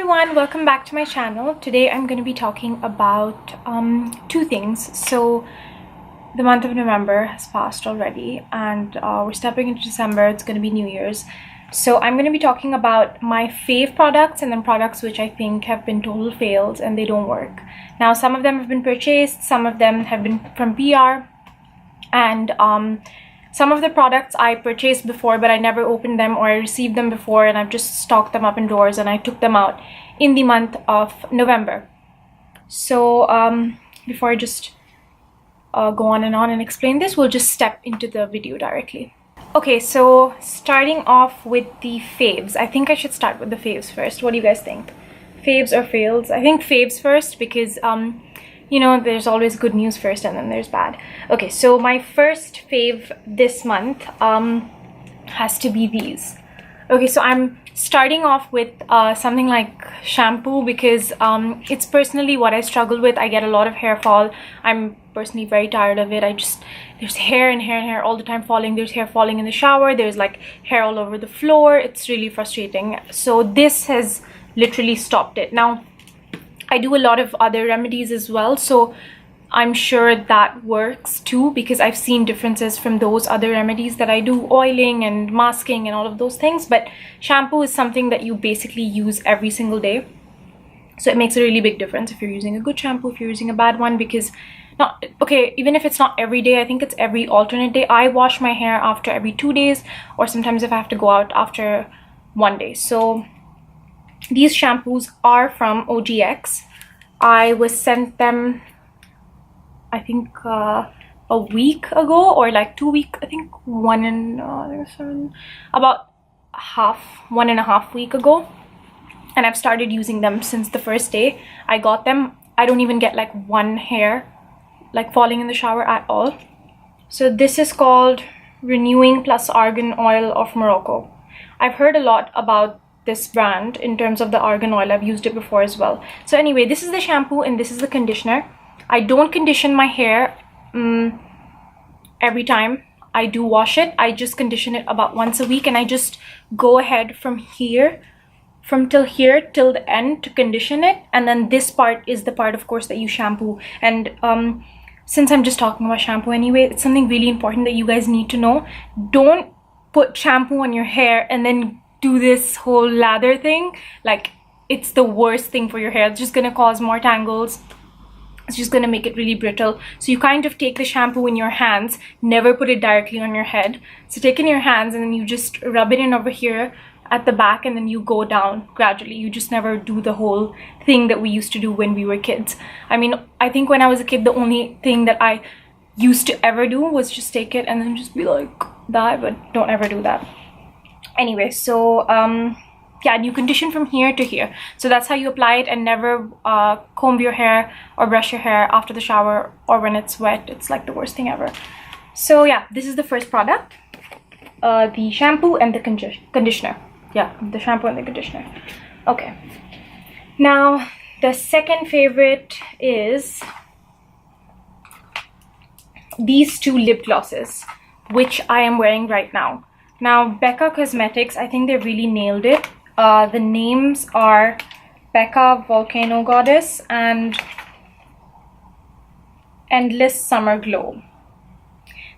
everyone, welcome back to my channel. Today I'm going to be talking about two things. So the month of November has passed already and we're stepping into December. It's going to be New Year's. So I'm going to be talking about my fave products and then products which I think have been total fails and they don't work. Now some of them have been purchased, some of them have been from PR, and some of the products I purchased before but I never opened them, or I received them before and I've just stocked them up in drawers and I took them out in the month of November. So before I just go on and explain this, we'll just step into the video directly. Okay, so starting off with the faves. I think I should start with the faves first. What do you guys think? Faves or fails? I think faves first because you know, there's always good news first and then there's bad. Okay, so my first fave this month has to be these. Okay, so I'm starting off with something like shampoo because it's personally what I struggle with. I get a lot of hair fall. I'm personally very tired of it. There's hair and hair and hair all the time falling. There's hair falling in the shower. There's like hair all over the floor. It's really frustrating. So this has literally stopped it. Now, I do a lot of other remedies as well, so I'm sure that works too because I've seen differences from those other remedies that I do, oiling and masking and all of those things. But shampoo is something that you basically use every single day, so it makes a really big difference if you're using a good shampoo, if you're using a bad one, because even if it's not every day, I think it's every alternate day. I wash my hair after every 2 days, or sometimes if I have to go out after 1 day. So these shampoos are from OGX. I was sent them, I think, a week ago, or like 2 weeks, I think about 1.5 weeks ago. And I've started using them since the first day I got them. I don't even get like one hair like falling in the shower at all. So this is called Renewing Plus Argan Oil of Morocco. I've heard a lot about this brand in terms of the argan oil. I've used it before as well. So anyway, this is the shampoo and this is the conditioner. I don't condition my hair every time I do wash it. I just condition it about once a week, and I just go ahead from here till the end to condition it, and then this part is the part, of course, that you shampoo. And since I'm just talking about shampoo anyway, it's something really important that you guys need to know. Don't put shampoo on your hair and then do this whole lather thing. Like, it's the worst thing for your hair. It's just gonna cause more tangles. It's just gonna make it really brittle. So you kind of take the shampoo in your hands, never put it directly on your head. So take it in your hands and then you just rub it in over here at the back, and then you go down gradually. You just never do the whole thing that we used to do when we were kids. I mean, I think when I was a kid, the only thing that I used to ever do was just take it and then just be like that, but don't ever do that. Anyway, so yeah, you condition from here to here. So that's how you apply it, and never comb your hair or brush your hair after the shower or when it's wet. It's like the worst thing ever. So yeah, this is the first product, the shampoo and the conditioner. Yeah, the shampoo and the conditioner. Okay, now the second favorite is these two lip glosses, which I am wearing right now. Now, BECCA Cosmetics, I think they really nailed it. The names are BECCA Volcano Goddess and Endless Summer Glow.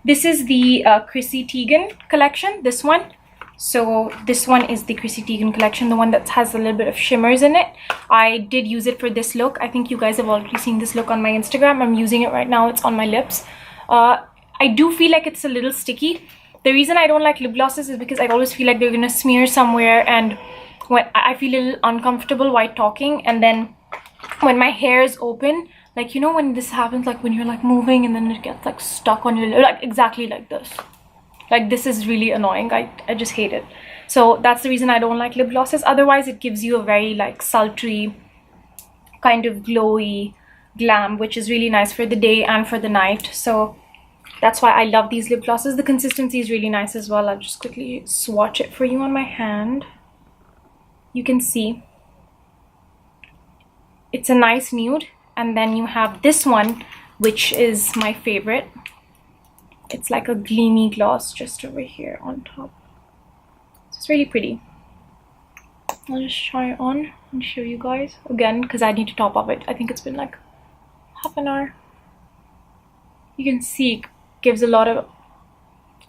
This is the Chrissy Teigen collection, this one. So this one is the Chrissy Teigen collection, the one that has a little bit of shimmers in it. I did use it for this look. I think you guys have already seen this look on my Instagram. I'm using it right now. It's on my lips. I do feel like it's a little sticky. The reason I don't like lip glosses is because I always feel like they're gonna smear somewhere, and when I feel a little uncomfortable while talking, and then when my hair is open, like, you know, when this happens, like when you're like moving and then it gets like stuck on your lip, like exactly like this. Like, this is really annoying. I just hate it. So that's the reason I don't like lip glosses. Otherwise, it gives you a very like sultry, kind of glowy glam, which is really nice for the day and for the night. So that's why I love these lip glosses. The consistency is really nice as well. I'll just quickly swatch it for you on my hand. You can see it's a nice nude. And then you have this one, which is my favorite. It's like a gleamy gloss just over here on top. So it's really pretty. I'll just try it on and show you guys again because I need to top up it. I think it's been like half an hour. You can see it gives a lot of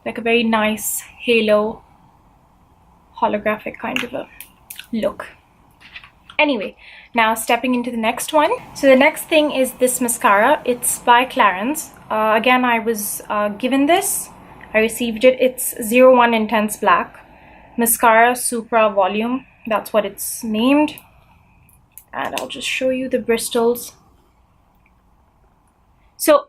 like a very nice halo holographic kind of a look. Anyway, now stepping into the next one. So the next thing is this mascara. It's by CLARINS. Again, I was given this. I received it. It's 01 Intense Black Mascara Supra Volume. That's what it's named. And I'll just show you the bristles. So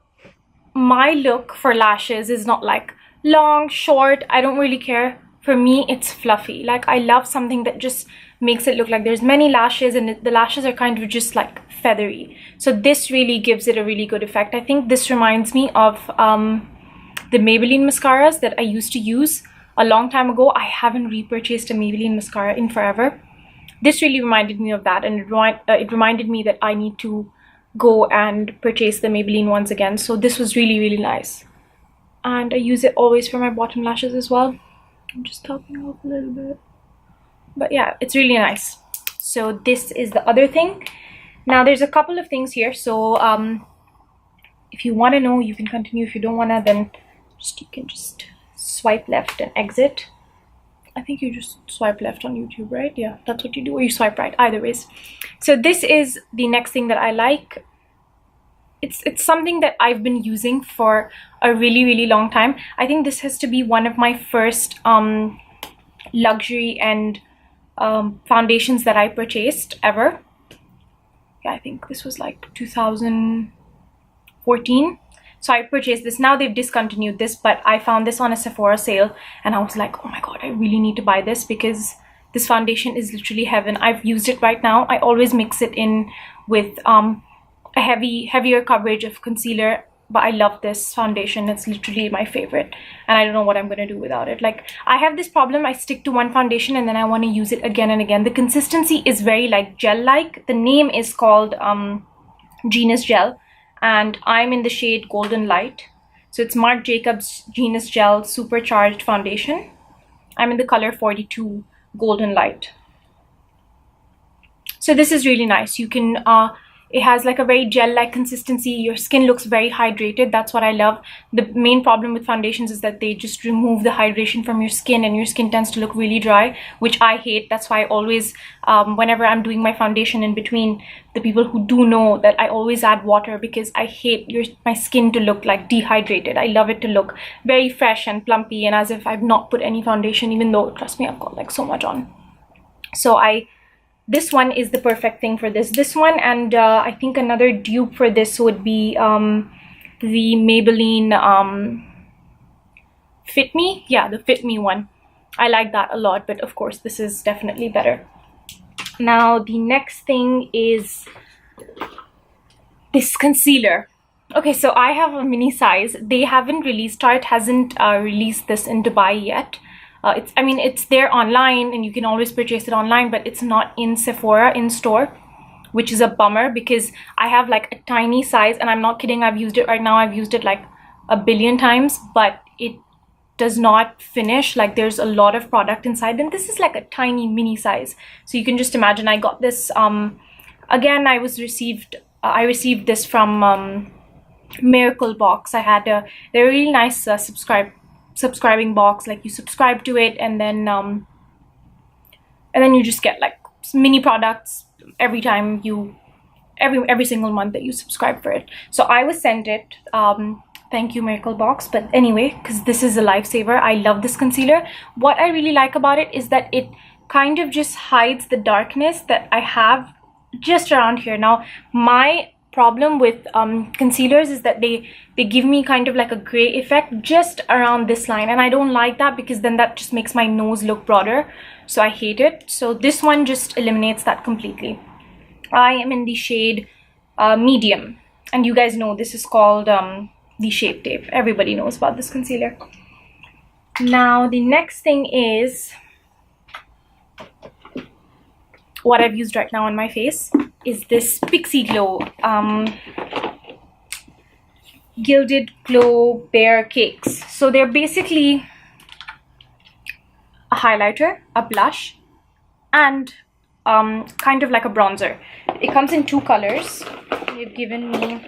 my look for lashes is not like long, short. I don't really care. For me, it's fluffy. Like, I love something that just makes it look like there's many lashes and the lashes are kind of just like feathery. So this really gives it a really good effect. I think this reminds me of the Maybelline mascaras that I used to use a long time ago. I haven't repurchased a Maybelline mascara in forever. This really reminded me of that, and it reminded me that I need to go and purchase the Maybelline ones again. So this was really, really nice. And I use it always for my bottom lashes as well. I'm just topping off a little bit. But yeah, it's really nice. So this is the other thing. Now there's a couple of things here. So if you want to know, you can continue. If you don't want to, then you can just swipe left and exit. I think you just swipe left on YouTube, right? Yeah, that's what you do. Or you swipe right, either ways. So this is the next thing that I like. It's something that I've been using for a really, really long time. I think this has to be one of my first luxury and foundations that I purchased ever. Yeah, I think this was like 2014. So I purchased this. Now they've discontinued this, but I found this on a Sephora sale and I was like, oh my god, I really need to buy this because this foundation is literally heaven. I've used it right now. I always mix it in with a heavier coverage of concealer, but I love this foundation. It's literally my favorite and I don't know what I'm gonna do without it. Like, I have this problem, I stick to one foundation and then I want to use it again and again. The consistency is very like gel-like. The name is called Genius Gel and I'm in the shade Golden Light. So it's Marc Jacobs Genius Gel Supercharged Foundation. I'm in the color 42 Golden Light. So this is really nice. You can it has like a very gel-like consistency. Your skin looks very hydrated. That's what I love. The main problem with foundations is that they just remove the hydration from your skin and your skin tends to look really dry, which I hate. That's why I always, whenever I'm doing my foundation in between, the people who do know that I always add water because I hate my skin to look like dehydrated. I love it to look very fresh and plumpy and as if I've not put any foundation, even though, trust me, I've got like so much on. So this one is the perfect thing for this one, and I think another dupe for this would be the Maybelline Fit Me. Yeah, the Fit Me one. I like that a lot, but of course this is definitely better. Now the next thing is this concealer. Okay, so I have a mini size. They haven't released, Tarte hasn't released this in Dubai yet. It's there online and you can always purchase it online, but it's not in Sephora in store, which is a bummer because I have like a tiny size and I'm not kidding. I've used it right now. I've used it like a billion times, but it does not finish. Like, there's a lot of product inside and this is like a tiny mini size. So you can just imagine. I got this again, I received this from Miracle Box. I had they're really nice subscribing box. Like, you subscribe to it and then you just get like mini products every time every single month that you subscribe for it. So I was sent it. Thank you, Miracle Box. But anyway, because this is a lifesaver, I love this concealer. What I really like about it is that it kind of just hides the darkness that I have just around here. Now, my problem with concealers is that they give me kind of like a gray effect just around this line, and I don't like that because then that just makes my nose look broader, so I hate it. So this one just eliminates that completely. I am in the shade medium, and you guys know this is called the Shape Tape. Everybody knows about this concealer. Now the next thing is what I've used right now on my face is this PIXI Glow Gilded Glow Bear Cakes. So they're basically a highlighter, a blush, and kind of like a bronzer. It comes in 2 colors. They've given me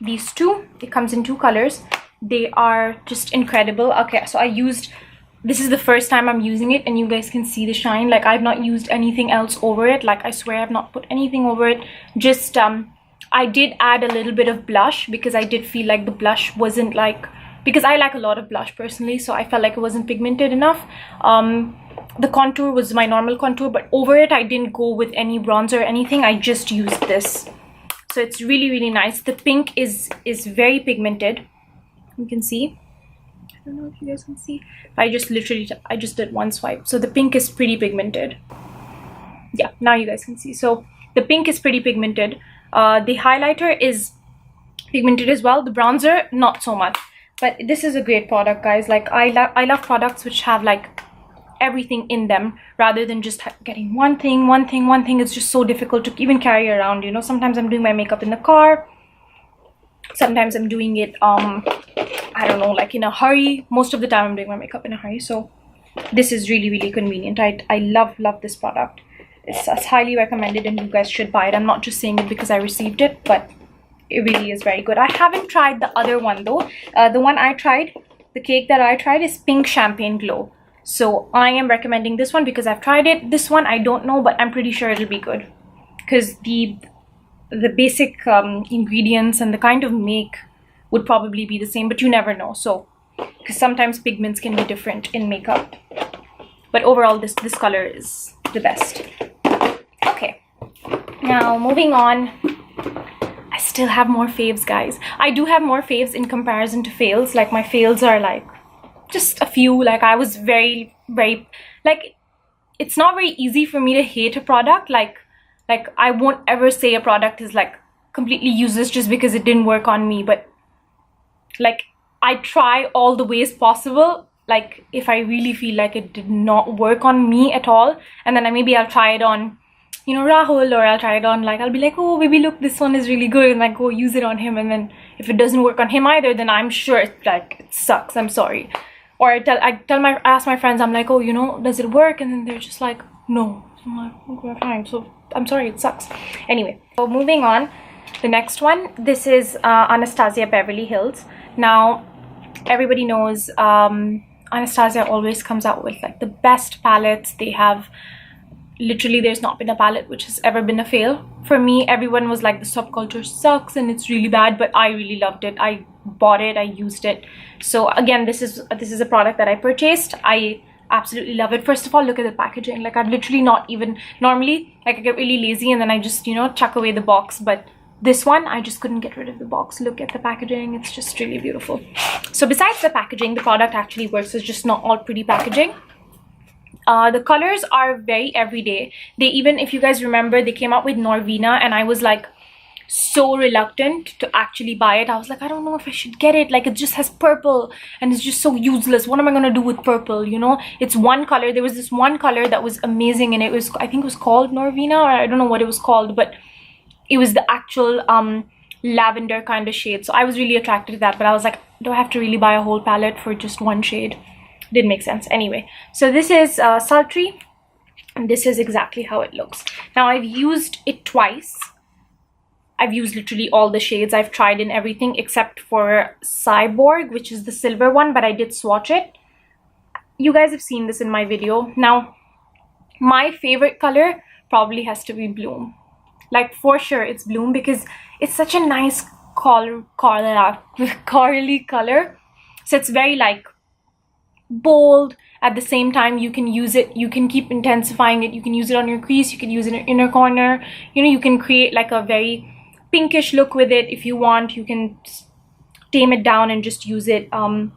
these 2. It comes in 2 colors. They are just incredible. Okay, so this is the first time I'm using it, and you guys can see the shine. Like, I've not used anything else over it. Like, I swear I've not put anything over it. Just I did add a little bit of blush because I did feel like the blush wasn't like, because I like a lot of blush personally, so I felt like it wasn't pigmented enough. The contour was my normal contour, but over it I didn't go with any bronzer or anything. I just used this. So it's really, really nice. The pink is very pigmented. You can see. I don't know if you guys can see. I just did one swipe. So the pink is pretty pigmented. Yeah, now you guys can see. So the pink is pretty pigmented. The highlighter is pigmented as well. The bronzer, not so much. But this is a great product, guys. Like, I love products which have like everything in them, rather than just getting one thing. It's just so difficult to even carry around, you know. Sometimes I'm doing my makeup in the car. Sometimes I'm doing it I don't know, like in a hurry. Most of the time I'm doing my makeup in a hurry, so this is really, really convenient. I love this product. It's highly recommended, and you guys should buy it. I'm not just saying it because I received it, but it really is very good. I haven't tried the other one though. The one I tried, the cake that I tried, is Pink Champagne Glow. So I am recommending this one because I've tried it. This one I don't know, but I'm pretty sure it'll be good, because the basic ingredients and the kind of make would probably be the same, but you never know. So, because sometimes pigments can be different in makeup, but overall this color is the best. Okay, now moving on. I still have more faves, guys. I do have more faves in comparison to fails. Like, my fails are like just a few. Like, I was very, very, like, it's not very easy for me to hate a product. Like I won't ever say a product is like completely useless just because it didn't work on me, but like, I try all the ways possible. Like, if I really feel like it did not work on me at all, and then maybe I'll try it on, you know, Rahul, or I'll try it on, like, I'll be like, oh baby, look, this one is really good, and like go use it on him, and then if it doesn't work on him either, then I'm sure it's like, it sucks, I'm sorry. Or I ask my friends, I'm like, oh, you know, does it work? And then they're just like, no. I'm like, okay, fine, so I'm sorry, it sucks. Anyway, so moving on, the next one, this is Anastasia Beverly Hills. Now, everybody knows Anastasia always comes out with like the best palettes. They have, literally, there's not been a palette which has ever been a fail. For me, everyone was like, the subculture sucks and it's really bad, but I really loved it. I bought it, I used it. So again, this is a product that I purchased. I absolutely love it. First of all, look at the packaging. Like, I've literally not even, normally like I get really lazy and then I just, you know, chuck away the box, but this one I just couldn't get rid of the box. Look at the packaging, it's just really beautiful. So besides the packaging, the product actually works. It's just not all pretty packaging. The colors are very everyday. They even, if you guys remember, they came out with Norvina, and I was like so reluctant to actually buy it. I was like, I don't know if I should get it. Like, it just has purple and it's just so useless. What am I gonna do with purple, you know? It's one color. There was this one color that was amazing, and it was, I think it was called Norvina, or I don't know what it was called, but it was the actual lavender kind of shade. So I was really attracted to that, but I was like, do I have to really buy a whole palette for just one shade? Didn't make sense. Anyway, so this is Sultry, and this is exactly how it looks. Now, I've used it twice. I've used literally all the shades. I've tried in everything except for Cyborg, which is the silver one, but I did swatch it. You guys have seen this in my video. Now, my favorite color probably has to be Bloom. Like, for sure it's Bloom, because it's such a nice corally color. So it's very like bold. At the same time, you can use it, you can keep intensifying it, you can use it on your crease, you can use it in your inner corner, you know, you can create like a very pinkish look with it if you want. You can tame it down and just use it on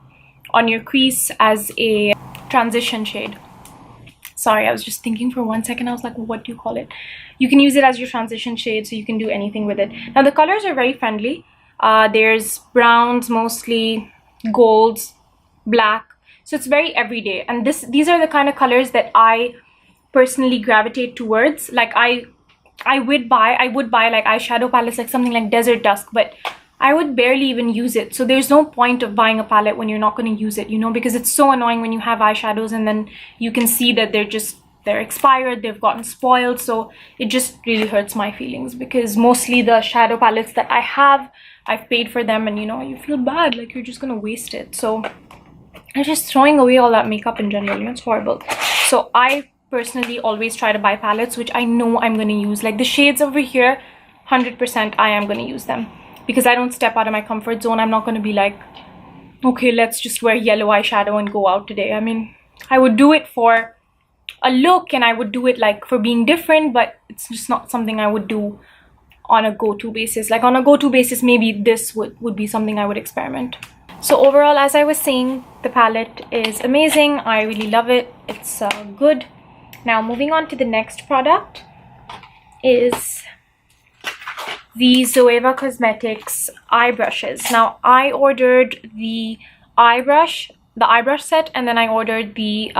your crease as a transition shade. Sorry, I was just thinking for 1 second. I was like, what do you call it? You can use it as your transition shade, so you can do anything with it. Now, the colors are very friendly. There's browns, mostly golds, black. So it's very everyday. And these are the kind of colors that I personally gravitate towards. Like, I would buy like eyeshadow palettes, like something like Desert Dusk, but I would barely even use it. So there's no point of buying a palette when you're not going to use it, you know, because it's so annoying when you have eyeshadows and then you can see that they're they're expired, they've gotten spoiled, so it just really hurts my feelings, because mostly the shadow palettes that I have, I've paid for them, and you know, you feel bad, like you're just gonna waste it. So I'm just throwing away all that makeup in general, you know, it's horrible. So I personally always try to buy palettes which I know I'm gonna use. Like the shades over here, 100% I am gonna use them, because I don't step out of my comfort zone. I'm not gonna be like, okay, let's just wear yellow eyeshadow and go out today. I mean, I would do it for a look, and I would do it like for being different, but it's just not something I would do on a go-to basis. Like on a go-to basis, maybe this would be something I would experiment. So overall, as I was saying, the palette is amazing. I really love it. It's good. Now moving on to the next product is the ZOEVA Cosmetics eye brushes. Now I ordered the eye brush set, and then I ordered the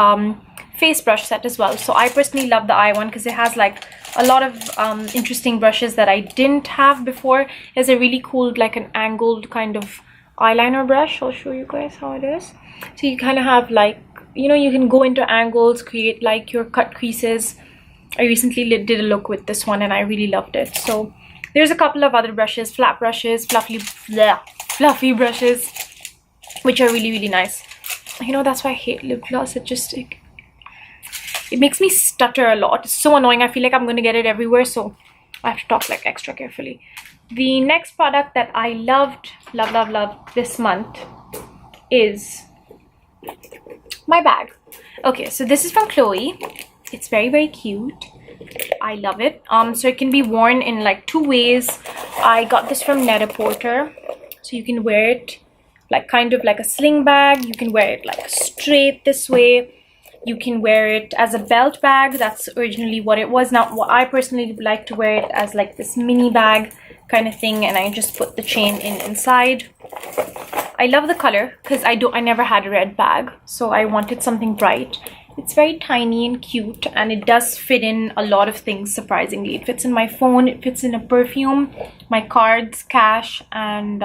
face brush set as well. So I personally love the eye one because it has like a lot of interesting brushes that I didn't have before. There's a really cool, like an angled kind of eyeliner brush. I'll show you guys how it is. So you kind of have like, you know, you can go into angles, create like your cut creases. I recently did a look with this one and I really loved it. So there's a couple of other brushes, flat brushes, fluffy brushes, which are really, really nice. You know, that's why I hate lip gloss. It just, it makes me stutter a lot. It's so annoying. I feel like I'm going to get it everywhere, so I have to talk like extra carefully. The next product that I love this month is my bag. Okay, so this is from Chloe. It's very, very cute. I love it. So it can be worn in like 2 ways. I got this from Net-a-Porter. So you can wear it like kind of like a sling bag. You can wear it like straight this way. You can wear it as a belt bag. That's originally what it was. Now, I personally like to wear it as like this mini bag kind of thing, and I just put the chain inside. I love the color because I never had a red bag, so I wanted something bright. It's very tiny and cute, and it does fit in a lot of things, surprisingly. It fits in my phone, it fits in a perfume, my cards, cash, and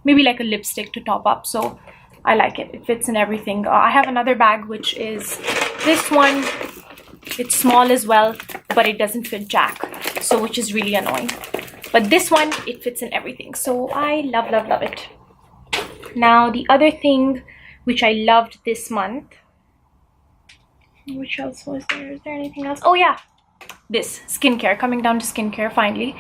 maybe like a lipstick to top up. So I like it. It fits in everything. I have another bag, which is this one. It's small as well, but it doesn't fit jack, so which is really annoying. But this one, it fits in everything. So I love it. Now, the other thing which I loved this month, which else was there? Is there anything else? Oh yeah, this skincare. Coming down to skincare finally.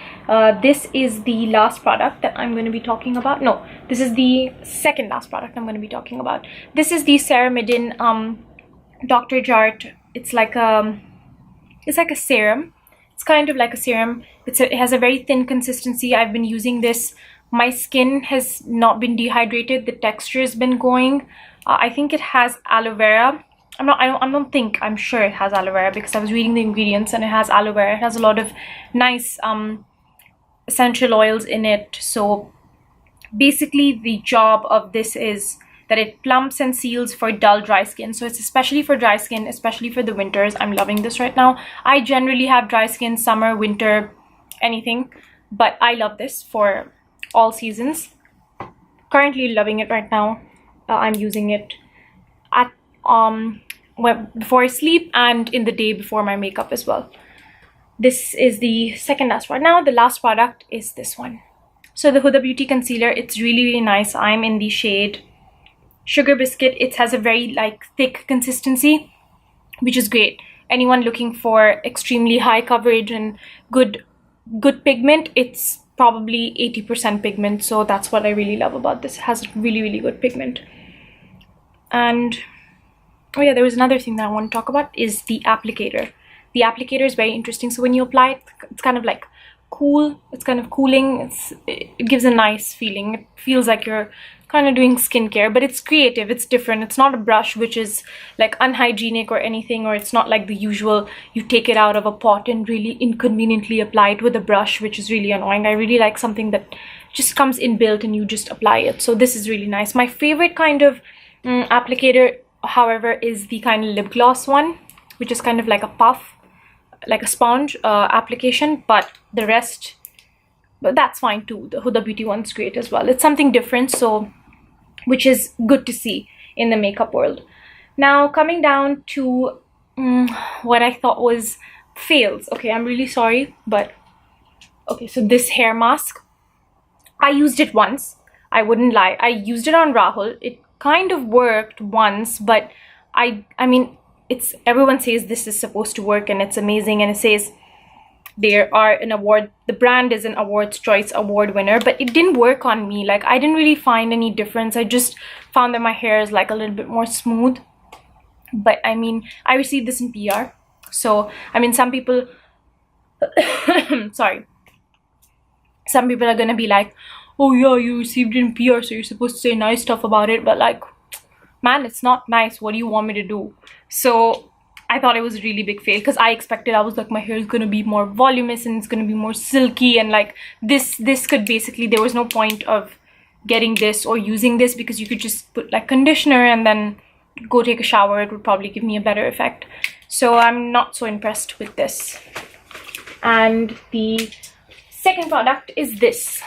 This is the last product that I'm going to be talking about. No, this is the second last product I'm going to be talking about. This is the CERAMIDIN Dr. Jart. It's like a serum. It's kind of like a serum. It has a very thin consistency. I've been using this. My skin has not been dehydrated. The texture has been going. I think it has aloe vera. I'm sure it has aloe vera because I was reading the ingredients and it has aloe vera. It has a lot of nice essential oils in it. So basically the job of this is that it plumps and seals for dull dry skin. So it's especially for dry skin, especially for the winters. I'm loving this right now. I generally have dry skin, summer, winter, anything, but I love this for all seasons. Currently loving it right now. I'm using it at before I sleep and in the day before my makeup as well. This is the second last one. Now the last product is this one. So the Huda Beauty Concealer. It's really, really nice. I'm in the shade Sugar Biscuit. It has a very like thick consistency, which is great. Anyone looking for extremely high coverage and good pigment, it's probably 80% pigment. So that's what I really love about this. It has really, really good pigment. And oh yeah, there was another thing that I want to talk about is the applicator. The applicator is very interesting. So when you apply it, it's kind of like cool. It's kind of cooling. It gives a nice feeling. It feels like you're kind of doing skincare, but it's creative. It's different. It's not a brush which is like unhygienic or anything, or it's not like the usual you take it out of a pot and really inconveniently apply it with a brush, which is really annoying. I really like something that just comes inbuilt and you just apply it. So this is really nice. My favorite kind of applicator, however, is the kind of lip gloss one, which is kind of like a puff, like a sponge application, but the rest, but that's fine too. The Huda Beauty one's great as well. It's something different, so which is good to see in the makeup world. Now coming down to what I thought was fails. Okay, I'm really sorry, but okay, so this hair mask, I used it once. I wouldn't lie. I used it on Rahul. It kind of worked once, but I mean, it's, everyone says this is supposed to work and it's amazing, and it says there are an award, the brand is an awards choice award winner, but it didn't work on me. Like, I didn't really find any difference. I just found that my hair is like a little bit more smooth. But I mean, I received this in PR, so I mean, some people sorry, some people are gonna be like, oh yeah, you received it in PR, so you're supposed to say nice stuff about it. But like, man, it's not nice. What do you want me to do? So I thought it was a really big fail, because I expected, I was like, my hair is gonna be more voluminous and it's gonna be more silky, and like this could basically, there was no point of getting this or using this, because you could just put like conditioner and then go take a shower. It would probably give me a better effect. So I'm not so impressed with this. And the second product is this.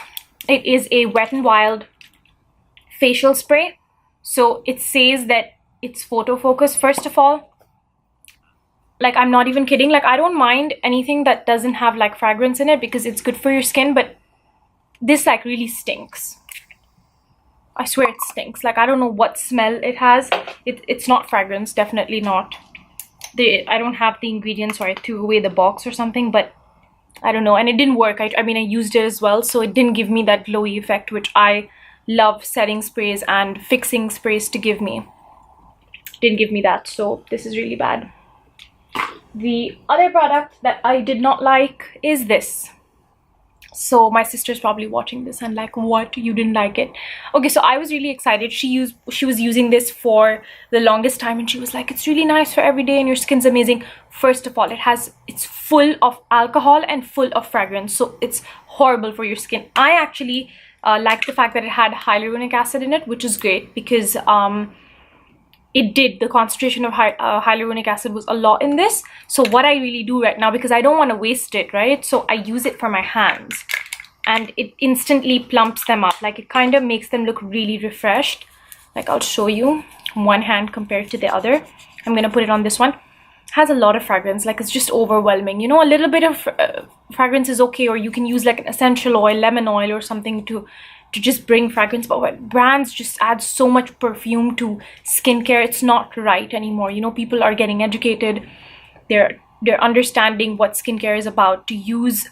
It is a Wet n Wild facial spray. So it says that it's photo focus. First of all, like, I'm not even kidding, like, I don't mind anything that doesn't have like fragrance in it, because it's good for your skin, but this like really stinks. I swear it stinks. Like, I don't know what smell it has. It's not fragrance, definitely not. I don't have the ingredients, or I threw away the box or something, but I don't know. And it didn't work. I mean, I used it as well, so it didn't give me that glowy effect, which I love setting sprays and fixing sprays to give me. Didn't give me that, so this is really bad. The other product that I did not like is this. So my sister's probably watching this and like, what, you didn't like it? Okay, so I was really excited. She was using this for the longest time, and she was like, it's really nice for every day and your skin's amazing. First of all, it's full of alcohol and full of fragrance, so it's horrible for your skin. I actually liked the fact that it had hyaluronic acid in it, which is great, because the concentration of hyaluronic acid was a lot in this. So what I really do right now, because I don't want to waste it, right? So I use it for my hands, and it instantly plumps them up. Like, it kind of makes them look really refreshed. Like, I'll show you one hand compared to the other. I'm gonna put it on this one. It has a lot of fragrance. Like, it's just overwhelming. You know, a little bit of fragrance is okay, or you can use like an essential oil, lemon oil or something to just bring fragrance. But when brands just add so much perfume to skincare, it's not right anymore. You know, people are getting educated. They're understanding what skincare is about. To use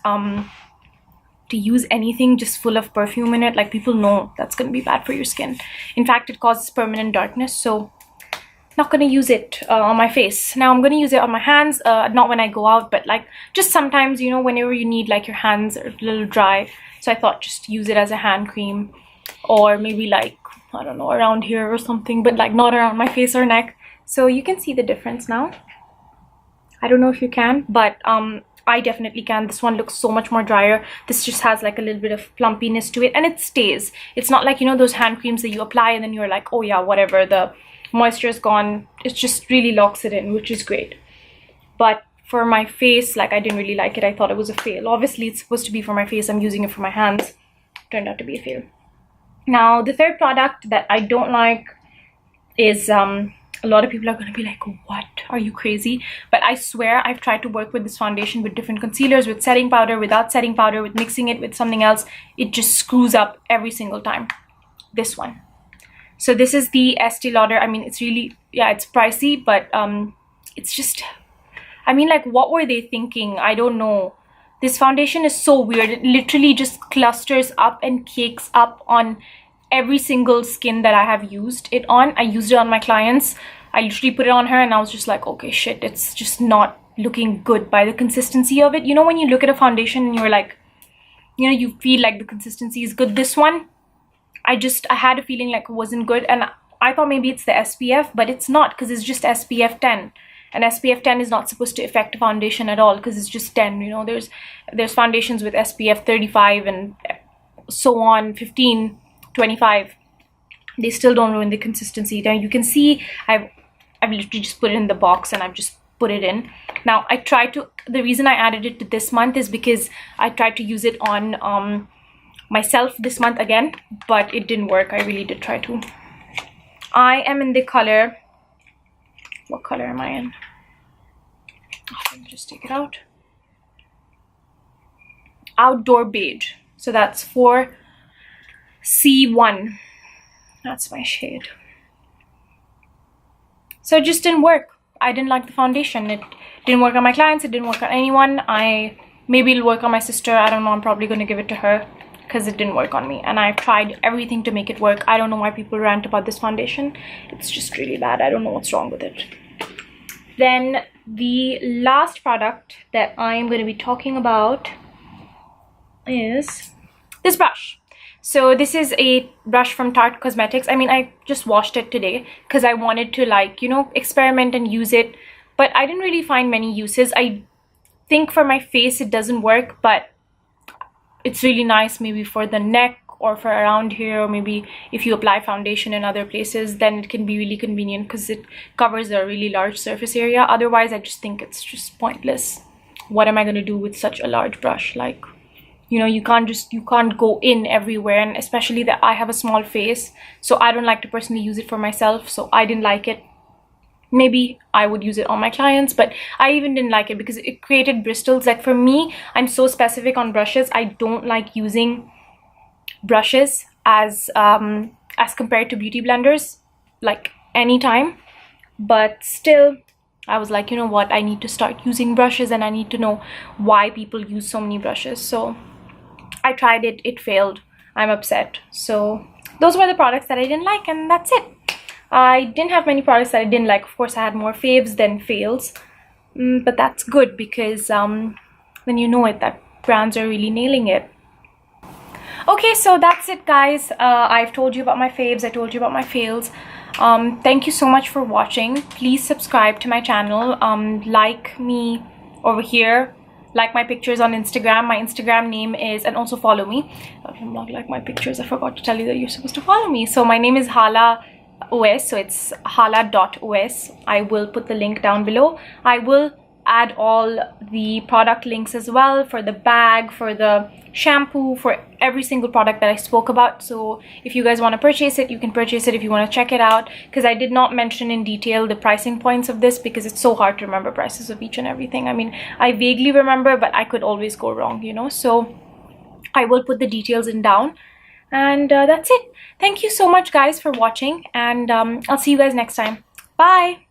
anything just full of perfume in it, like, people know that's going to be bad for your skin. In fact, it causes permanent darkness. So not going to use it on my face. Now I'm going to use it on my hands, not when I go out, but like just sometimes, you know, whenever you need, like, your hands are a little dry. So I thought just use it as a hand cream, or maybe like, I don't know, around here or something, but like not around my face or neck. So you can see the difference now. I don't know if you can, but I definitely can. This one looks so much more drier. This just has like a little bit of plumpiness to it, and it stays. It's not like, you know, those hand creams that you apply and then you're like, oh yeah, whatever, the moisture is gone. It just really locks it in, which is great. But for my face, like, I didn't really like it. I thought it was a fail. Obviously, it's supposed to be for my face. I'm using it for my hands. Turned out to be a fail. Now, the third product that I don't like is, a lot of people are going to be like, what? Are you crazy? But I swear, I've tried to work with this foundation with different concealers, with setting powder, without setting powder, with mixing it with something else. It just screws up every single time. This one. So this is the Estee Lauder. I mean, it's really, yeah, it's pricey, but it's just, I mean, like, what were they thinking? I don't know. This foundation is so weird. It literally just clusters up and cakes up on every single skin that I have used it on. I used it on my clients. I literally put it on her and I was just like, okay, shit, it's just not looking good by the consistency of it. You know, when you look at a foundation and you're like, you know, you feel like the consistency is good. This one, I had a feeling like it wasn't good, and I thought maybe it's the SPF, but it's not, because it's just SPF 10. And SPF 10 is not supposed to affect foundation at all, because it's just 10. You know, there's foundations with SPF 35 and so on, 15, 25. They still don't ruin the consistency. Now you can see I've literally just put it in the box and I've just put it in. Now the reason I added it to this month is because I tried to use it on myself this month again, but it didn't work. I really did try to. I am in the color, what color am I in? let me just take it out. Outdoor Beige. So that's 4C1. That's my shade. So it just didn't work. I didn't like the foundation. It didn't work on my clients. It didn't work on anyone. Maybe it'll work on my sister. I don't know. I'm probably going to give it to her because it didn't work on me. And I've tried everything to make it work. I don't know why people rant about this foundation. It's just really bad. I don't know what's wrong with it. Then the last product that I'm going to be talking about is this brush. So this is a brush from Tarte Cosmetics. I mean, I just washed it today because I wanted to, like, you know, experiment and use it, but I didn't really find many uses. I think for my face it doesn't work, but it's really nice maybe for the neck or for around here, or maybe if you apply foundation in other places, then it can be really convenient because it covers a really large surface area. Otherwise, I just think it's just pointless. What am I going to do with such a large brush? Like, you know, you can't go in everywhere, and especially that I have a small face, so I don't like to personally use it for myself, so I didn't like it. Maybe I would use it on my clients, but I even didn't like it because it created bristles. Like, for me, I'm so specific on brushes. I don't like using brushes as compared to beauty blenders, like, anytime. But still, I was like, you know what, I need to start using brushes, and I need to know why people use so many brushes. So I tried it. It failed. I'm upset. So those were the products that I didn't like, and that's it. I didn't have many products that I didn't like. Of course, I had more faves than fails, but that's good because then you know it, that brands are really nailing it. Okay, so that's it, guys. I've told you about my faves. I told you about my fails. Thank you so much for watching. Please subscribe to my channel. Like me over here. Like my pictures on Instagram. My Instagram name is, and also follow me. I'm not like my pictures. I forgot to tell you that you're supposed to follow me. So my name is Hala OS. So it's hala.os. I will put the link down below. I will add all the product links as well, for the bag, for the shampoo, for every single product that I spoke about. So if you guys want to purchase it, you can purchase it if you want to check it out, because I did not mention in detail the pricing points of this because it's so hard to remember prices of each and everything. I mean, I vaguely remember, but I could always go wrong, you know. So I will put the details in down, and that's it. Thank you so much, guys, for watching, and I'll see you guys next time. Bye.